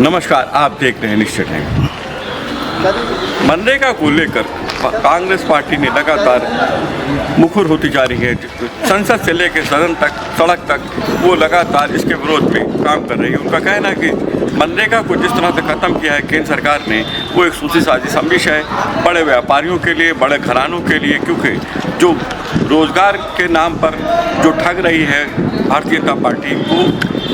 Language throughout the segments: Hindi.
नमस्कार, आप देख रहे हैं निश्चय टाइम। मनरेगा को लेकर कांग्रेस पार्टी ने लगातार मुखर होती जा रही है। संसद से लेकर सदन तक, सड़क तक वो लगातार इसके विरोध में काम कर रही है। उनका कहना है कि मनरेगा को जिस तरह से ख़त्म किया है केंद्र सरकार ने, वो एक सूची साजी साजिश है बड़े व्यापारियों के लिए, बड़े घरानों के लिए, क्योंकि जो रोज़गार के नाम पर जो ठग रही है भारतीय जनता पार्टी को।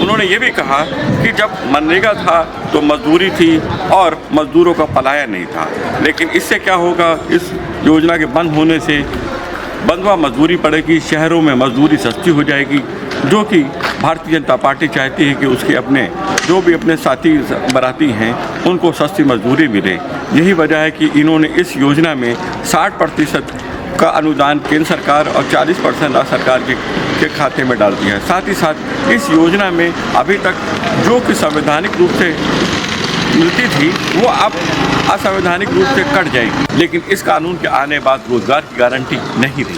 उन्होंने ये भी कहा कि जब मनरेगा था तो मजदूरी थी और मजदूरों का पलायन नहीं था, लेकिन इससे क्या होगा, इस योजना के बंद होने से बंधुआ मजदूरी पड़ेगी, शहरों में मजदूरी सस्ती हो जाएगी, जो कि भारतीय जनता पार्टी चाहती है कि उसके अपने जो भी अपने साथी बराती हैं उनको सस्ती मजदूरी मिले। यही वजह है कि इन्होंने इस योजना में 60% का अनुदान केंद्र सरकार और 40% राज्य सरकार के खाते में डाल दिया है। साथ ही साथ इस योजना में अभी तक जो कि संवैधानिक रूप से मिलती थी वो अब असंवैधानिक रूप से कट जाएगी, लेकिन इस कानून के आने बाद रोजगार की गारंटी नहीं रही।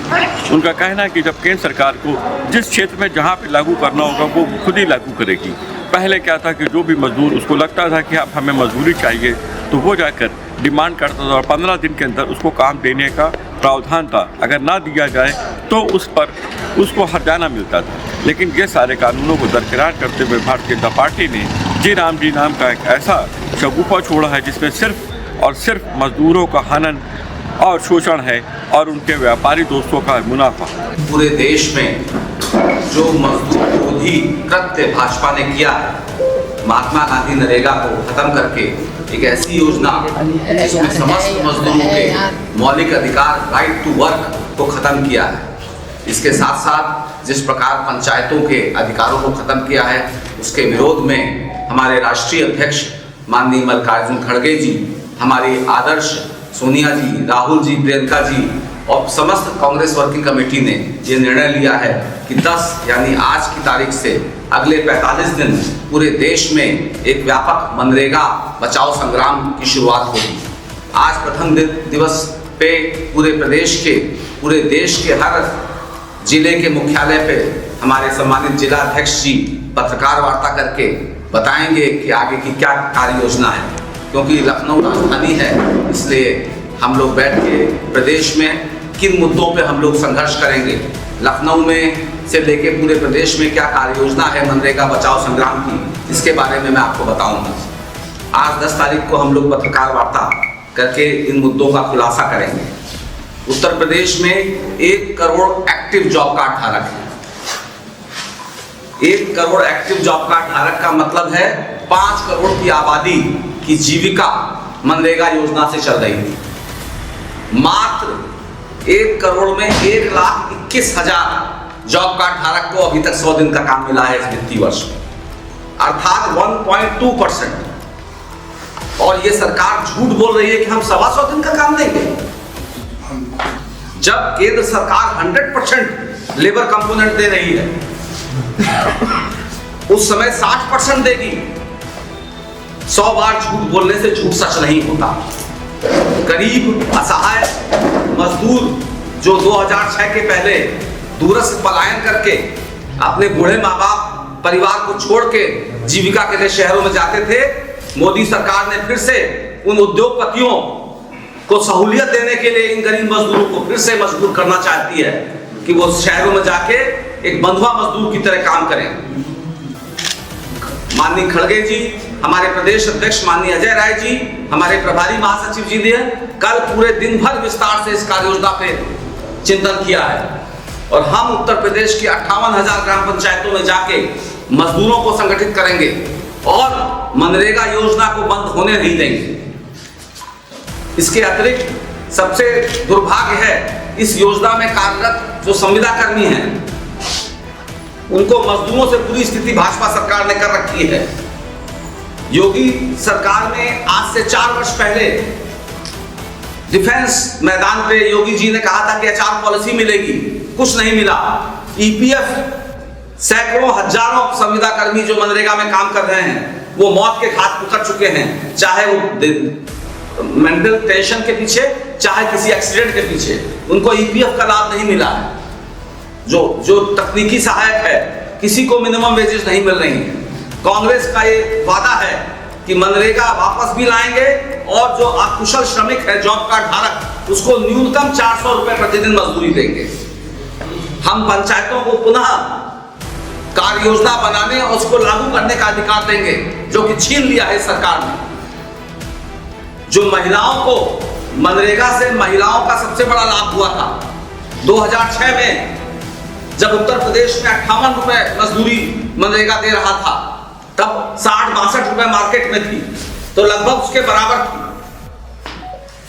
उनका कहना है कि जब केंद्र सरकार को जिस क्षेत्र में जहाँ पे लागू करना होगा वो खुद ही लागू करेगी। पहले क्या था कि जो भी मजदूर, उसको लगता था कि अब हमें मजदूरी चाहिए तो वो जाकर डिमांड करता था और 15 दिन के अंदर उसको काम देने का प्रावधान था। अगर ना दिया जाए तो उस पर उसको हर्जाना मिलता था। लेकिन ये सारे कानूनों को दरकिरार करते हुए भारतीय जनता पार्टी ने जी नाम का एक ऐसा शगुफा छोड़ा है जिसमें सिर्फ और सिर्फ मजदूरों का हनन और शोषण है और उनके व्यापारी दोस्तों का मुनाफा। पूरे देश में जो मजदूर विरोधी कृत्य भाजपा ने किया है, महात्मा गांधी नरेगा को खत्म करके एक ऐसी योजना जिसमें समस्त मजदूरों के मौलिक अधिकार, राइट टू वर्क को खत्म किया है। इसके साथ साथ जिस प्रकार पंचायतों के अधिकारों को खत्म किया है, उसके विरोध में हमारे राष्ट्रीय अध्यक्ष माननीय मल्लिकार्जुन खड़गे जी, हमारी आदर्श सोनिया जी, राहुल जी, प्रियंका जी और समस्त कांग्रेस वर्किंग कमेटी ने ये निर्णय लिया है कि 10 यानी आज की तारीख से अगले 45 दिन पूरे देश में एक व्यापक मनरेगा बचाओ संग्राम की शुरुआत होगी। आज प्रथम दिवस पे पूरे देश के हर जिले के मुख्यालय पे हमारे सम्मानित जिला अध्यक्ष जी पत्रकार वार्ता करके बताएंगे कि आगे की क्या कार्य योजना है, क्योंकि लखनऊ राजधानी है, इसलिए हम लोग बैठ के प्रदेश में किन मुद्दों पे हम लोग संघर्ष करेंगे, लखनऊ में से लेके पूरे प्रदेश में क्या कार्य योजना है मनरेगा बचाओ संग्राम की, इसके बारे में मैं आपको बताऊंगा। आज 10 तारीख को हम लोग पत्रकार वार्ता करके इन मुद्दों का खुलासा करेंगे। उत्तर प्रदेश में 1 करोड़ एक्टिव जॉब कार्ड धारक है। 1 करोड़ एक्टिव जॉब कार्ड धारक का मतलब है 5 करोड़ की आबादी की जीविका मनरेगा योजना से चल रही थी। मात्र 1 करोड़ में 1,21,000 जॉब कार्ड धारक को अभी तक 100 दिन का काम मिला है इस वित्तीय वर्ष में, अर्थात 1.2%। और ये सरकार झूठ बोल रही है कि हम 125 दिन का काम देंगे, जब केंद्र सरकार 100% लेबर कंपोनेंट दे रही है। उस समय 60% देगी। 100 बार झूठ बोलने से झूठ सच नहीं होता। गरीब असहाय मजदूर जो 2006 के पहले दूरस्थ पलायन करके अपने बूढ़े माँ बाप परिवार को छोड़ के जीविका के लिए शहरों में जाते थे, मोदी सरकार ने फिर से उन उद्योगपतियों को सहूलियत देने के लिए इन गरीब मजदूरों को फिर से मजबूर करना चाहती है कि वो शहरों में जाके एक बंधुआ मजदूर की तरह काम करें। माननीय खड़गे जी, हमारे प्रदेश अध्यक्ष माननीय अजय राय जी, हमारे प्रभारी महासचिव जी ने कल पूरे दिन भर विस्तार से इस कार्य योजना पे चिंतन किया है और हम उत्तर प्रदेश की 58,000 ग्राम पंचायतों में जाके मजदूरों को संगठित करेंगे और मनरेगा योजना को बंद होने नहीं देंगे। इसके अतिरिक्त सबसे दुर्भाग्य है, इस योजना में कार्यरत जो संविदा कर्मी हैं उनको मजदूरों से बुरी स्थिति भाजपा सरकार ने कर रखी है। योगी सरकार में आज से 4 वर्ष पहले डिफेंस मैदान पे योगी जी ने कहा था कि HR पॉलिसी मिलेगी, कुछ नहीं मिला। EPF सैकड़ों हजारों संविदा कर्मी जो मनरेगा में काम कर रहे हैं वो मौत के घाट उतर चुके हैं, चाहे वो मेंटल टेंशन के पीछे, चाहे किसी एक्सीडेंट के पीछे, उनको EPF का लाभ नहीं मिला है। जो तकनीकी सहायक है, किसी को मिनिमम वेजेस नहीं मिल रही है। कांग्रेस का ये वादा है कि मनरेगा वापस भी लाएंगे और जो अकुशल श्रमिक है, जॉब कार्ड धारक, उसको न्यूनतम 400 रुपए प्रतिदिन मजदूरी देंगे। हम पंचायतों को पुनः कार्य योजना बनाने और उसको लागू करने का अधिकार देंगे, जो कि छीन लिया है सरकार ने। जो महिलाओं को मनरेगा से महिलाओं का सबसे बड़ा लाभ हुआ था 2006 में, जब उत्तर प्रदेश में 58 रुपए मजदूरी मनरेगा दे रहा था, तब 60-62 रुपए मार्केट में थी, तो लगभग उसके बराबर थी।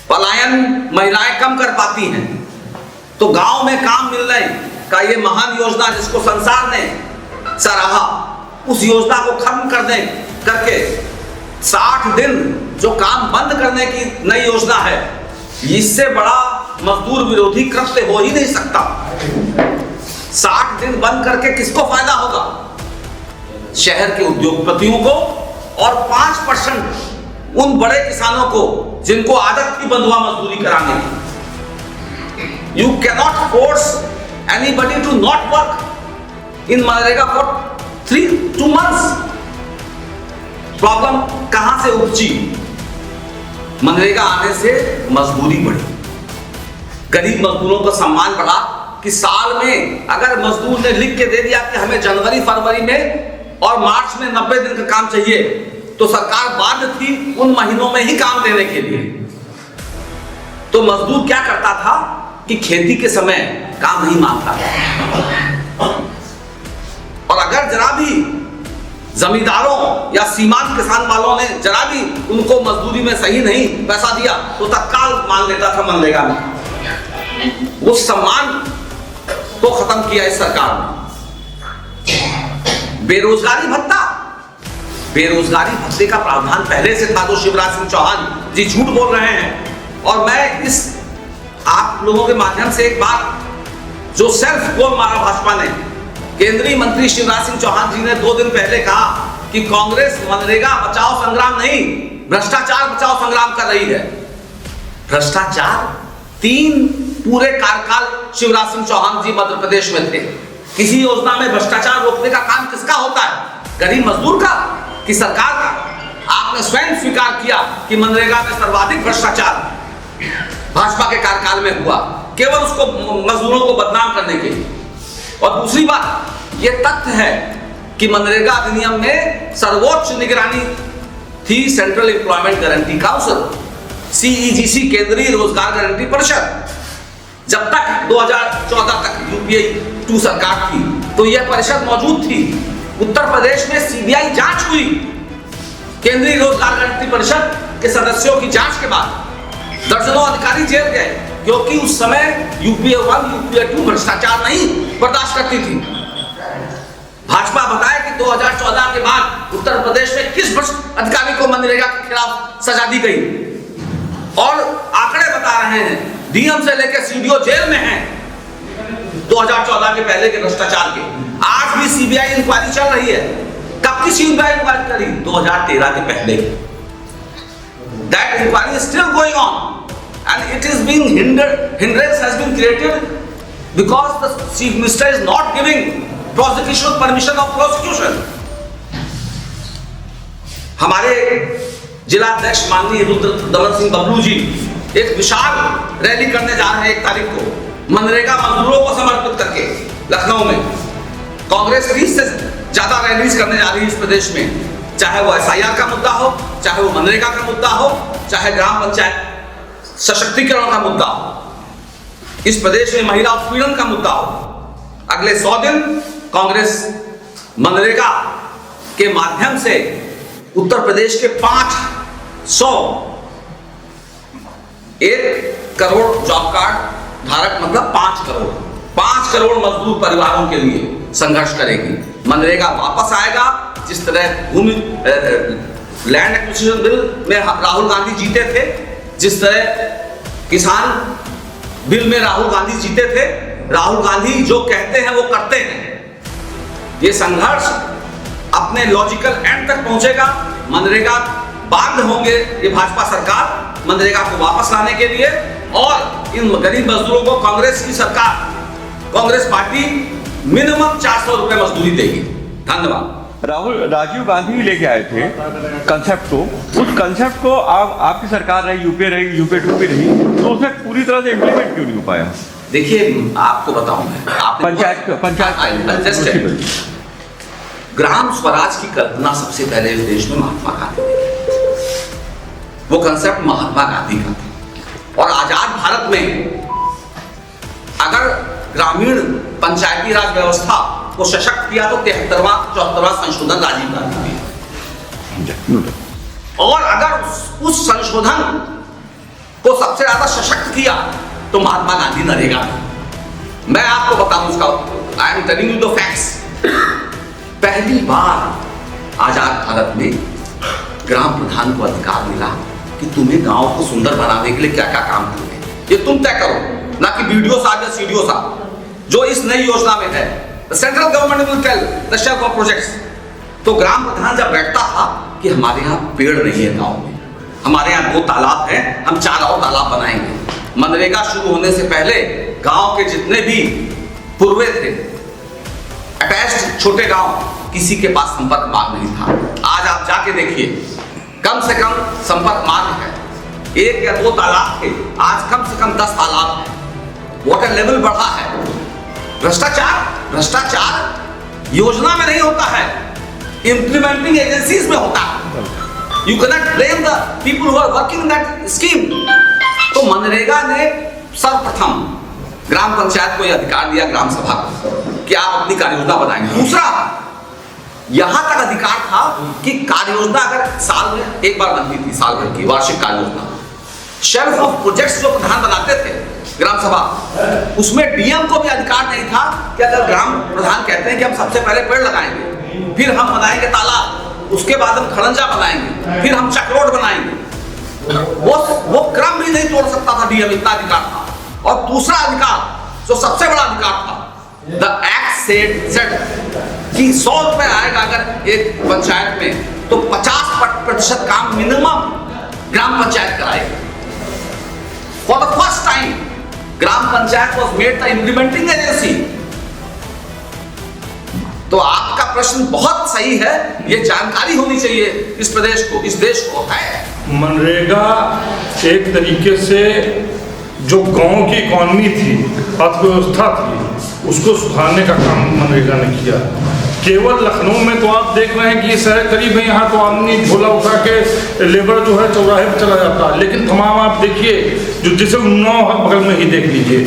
पलायन महिलाएं कम कर पाती हैं, तो गांव में काम मिलने का ये महान योजना जिसको संसार ने सराहा, उस योजना को खत्म करके 60 दिन जो काम बंद करने की नई योजना है, इससे बड़ा मजदूर विरोधी कृत्य हो ही नहीं सकता। 60 दिन बंद करके किसको फायदा होगा? शहर के उद्योगपतियों को और 5% उन बड़े किसानों को जिनको आदत थी बंधुआ मजदूरी कराने की। You cannot force anybody to not work in मनरेगा फॉर 2 months। प्रॉब्लम कहां से उपजी? मनरेगा आने से मजदूरी बढ़ी, गरीब मजदूरों का सम्मान बढ़ा कि साल में अगर मजदूर ने लिख के दे दिया कि हमें जनवरी फरवरी में और मार्च में 90 दिन का काम चाहिए, तो सरकार बाध्य थी उन महीनों में ही काम देने के लिए। तो मजदूर क्या करता था कि खेती के समय काम नहीं मांगता था, और अगर जरा भी जमींदारों या सीमांत किसान वालों ने जरा भी उनको मजदूरी में सही नहीं पैसा दिया, तो तत्काल मांग लेता था मनरेगा में। वो सम्मान को खत्म किया इस सरकार ने। बेरोजगारी भत्ता, बेरोजगारी भत्ते का प्रावधान पहले से था, जो शिवराज सिंह चौहान जी झूठ बोल रहे हैं। और मैं इस आप लोगों के माध्यम से एक बात, जो सेल्फ गोल मारा भाजपा ने, केंद्रीय मंत्री शिवराज सिंह चौहान जी ने 2 दिन पहले कहा कि कांग्रेस मनरेगा बचाओ संग्राम नहीं, भ्रष्टाचार बचाओ संग्राम कर रही है। भ्रष्टाचार 3 पूरे कार्यकाल शिवराज सिंह चौहान जी मध्य प्रदेश में थे। किसी योजना में भ्रष्टाचार रोकने का काम किसका होता है? गरीब मजदूर का कि सरकार का? आपने स्वयं स्वीकार किया कि मनरेगा में सर्वाधिक भ्रष्टाचार भाजपा के कार्यकाल में हुआ, केवल उसको मजदूरों को बदनाम करने के लिए। और दूसरी बात, यह तथ्य है कि मनरेगा अधिनियम में सर्वोच्च निगरानी थी central employment guarantee council, CEGC, केंद्रीय रोजगार गारंटी परिषद। जब तक 2014 तक UPA 2 सरकार थी, तो यह परिषद मौजूद थी। उत्तर प्रदेश में CBI जांच हुई, केंद्रीय रोजगार गारंटी परिषद के सदस्यों की जांच के बाद दर्जनों अधिकारी जेल गए, क्योंकि उस समय UPA 1, UPA 2 भ्रष्टाचार नहीं बर्दाश्त करती थी। भाजपा बताए कि 2014 के बाद उत्तर प्रदेश में किस भ्रष्ट अधिकारी को मनरेगा के खिलाफ सजा दी गई, और आंकड़े बता रहे हैं DM से लेकर CDO जेल में हैं 2014 के पहले के भ्रष्टाचार के। आज भी CBI इंक्वायरी चल रही है। कब की CBI इंक्वायरी करी? 2013 के पहले। That inquiry is still going on, and it is being hindrance has been created because the Chief Minister is not giving prosecution permission of prosecution. हमारे जिला अध्यक्ष माननीय रुद्र दमन सिंह बबलू जी एक विशाल रैली करने जा रहे हैं 1 तारीख को, मनरेगा मजदूरों को समर्पित करके लखनऊ में। कांग्रेस 20 से ज्यादा रैलीज करने जा रही है इस प्रदेश में, चाहे वो SIR का मुद्दा हो, चाहे वो मनरेगा का मुद्दा हो, चाहे ग्राम पंचायत सशक्तिकरण का मुद्दा हो, इस प्रदेश में महिला उत्पीड़न का मुद्दा हो। अगले 100 दिन कांग्रेस मनरेगा के माध्यम से उत्तर प्रदेश के 1 करोड़ जॉब कार्ड धारक, मतलब 5 करोड़ मजदूर परिवारों के लिए संघर्ष करेगी। मनरेगा वापस आएगा। जिस तरह भूमि लैंड एक्विजिशन बिल में राहुल गांधी जीते थे, जिस तरह किसान बिल में राहुल गांधी जीते थे, राहुल गांधी जो कहते हैं वो करते हैं। ये संघर्ष अपने लॉजिकल एंड तक पहुंचेगा। मनरेगा बाध्य होंगे ये भाजपा सरकार मनरेगा को वापस लाने के लिए, और इन गरीब मजदूरों को कांग्रेस की सरकार, कांग्रेस पार्टी मिनिमम 400 रुपए मजदूरी देगी। धन्यवाद। राजीव गांधी ही लेके आए थे कंसेप्ट को। उस कंसेप्ट को आपकी सरकार रही, यूपीए 2 भी रही, तो उसमें पूरी तरह से इम्प्लीमेंट क्यों नहीं हो पाया? देखिए आपको बताऊं मैं, पंचायत ग्राम स्वराज की कल्पना सबसे पहले इस देश में महात्मा गांधी ने, वो कंसेप्ट महात्मा गांधी का था। और आजाद भारत में अगर ग्रामीण पंचायती राज व्यवस्था को सशक्त किया तो 73वां संशोधन राजीव गांधी ने, और अगर उस संशोधन को सबसे ज्यादा सशक्त किया तो महात्मा गांधी नरेगा। मैं आपको बताऊं उसका, I am telling you the facts. पहली बार आजाद भारत में ग्राम प्रधान को अधिकार मिला कि तुम्हें गांव को सुंदर बनाने के लिए क्या क्या काम करने, ये तुम तय करो, ना कि बीडीओ साहब या सीडीओ साहब जो इस नई योजना में है। Central government will tell the shelf of projects. तो ग्राम प्रधान जब बैठता था कि हमारे यहाँ पेड़ नहीं है गांव में, हमारे यहाँ 2 तालाब हैं, हम 4 और तालाब बनाएंगे। मनरेगा शुरू होने से पहले गांव के जितने भी पूर्वे थे, अटैच्ड छोटे गांव, किसी के पास संपर्क मार्ग नहीं था। आज आप जाके देखिए, कम से कम संपर्क मार्ग है, 1 या 2 तालाब थे, आज कम से कम 10 तालाब हैं। वाटर लेवल बढ़ा है। भ्रष्टाचार योजना में नहीं होता है, इंप्लीमेंटिंग एजेंसीज में होता है। You can not blame the people who are working that scheme. तो मनरेगा ने सर्वप्रथम ग्राम पंचायत को यह अधिकार दिया, ग्राम सभा को, कि आप अपनी कार्य योजना बनाएंगे। दूसरा, यहां तक अधिकार था कि कार्य योजना अगर साल में एक बार बनती थी, साल भर की वार्षिक कार्य योजना, शेल्फ ऑफ प्रोजेक्ट्स जो प्रधान बनाते थे ग्राम सभा, उसमें डीएम को भी अधिकार नहीं था कि अगर ग्राम प्रधान कहते हैं कि हम सबसे पहले पेड़ लगाएंगे, फिर हम बनाएंगे तालाब, उसके बाद हम खड़ंजा बनाएंगे, फिर हम चक्रोड बनाएंगे, वो क्रम भी नहीं तोड़ सकता था डीएम, इतना अधिकार था। और दूसरा अधिकार जो सबसे बड़ा अधिकार था, द एक्ट सेड कि 100 रुपए आएगा अगर एक पंचायत में, तो 50% काम मिनिमम ग्राम पंचायत कराएगी। For the first time gram panchayat was made the implementing agency. तो आपका प्रश्न बहुत सही है, ये जानकारी होनी चाहिए इस प्रदेश को, इस देश को है। मनरेगा एक तरीके से जो गांव की इकॉनमी थी, अर्थव्यवस्था थी, उसको सुधारने का काम मनरेगा ने किया। केवल लखनऊ में तो आप देख रहे हैं कि शहर करीब है, यहाँ तो आदमी झोला उठा के लेबर जो है चौराहे पर चला जाता है, लेकिन तमाम आप देखिए जो जैसे उन्नाव बगल में ही देख लीजिए,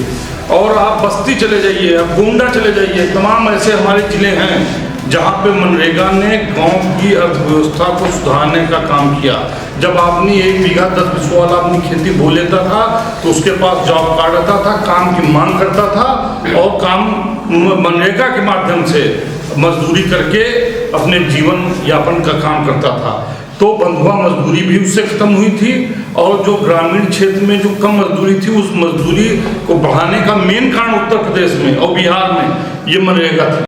और आप बस्ती चले जाइए, आप गोंडा चले जाइए, तमाम ऐसे हमारे जिले हैं जहाँ पे मनरेगा ने गांव की अर्थव्यवस्था को सुधारने का काम किया। जब आदमी 1 बीघा 10 बिस्वा वाला अपनी खेती बो लेता था तो उसके पास जॉब कार्ड आता था, काम की मांग करता था, और काम मनरेगा के माध्यम से मजदूरी करके अपने जीवन यापन का काम करता था। तो बंधुआ मजदूरी भी उससे खत्म हुई थी, और जो ग्रामीण क्षेत्र में जो कम मजदूरी थी, उस मजदूरी को बढ़ाने का मेन कारण उत्तर प्रदेश में और बिहार में ये मनरेगा थी।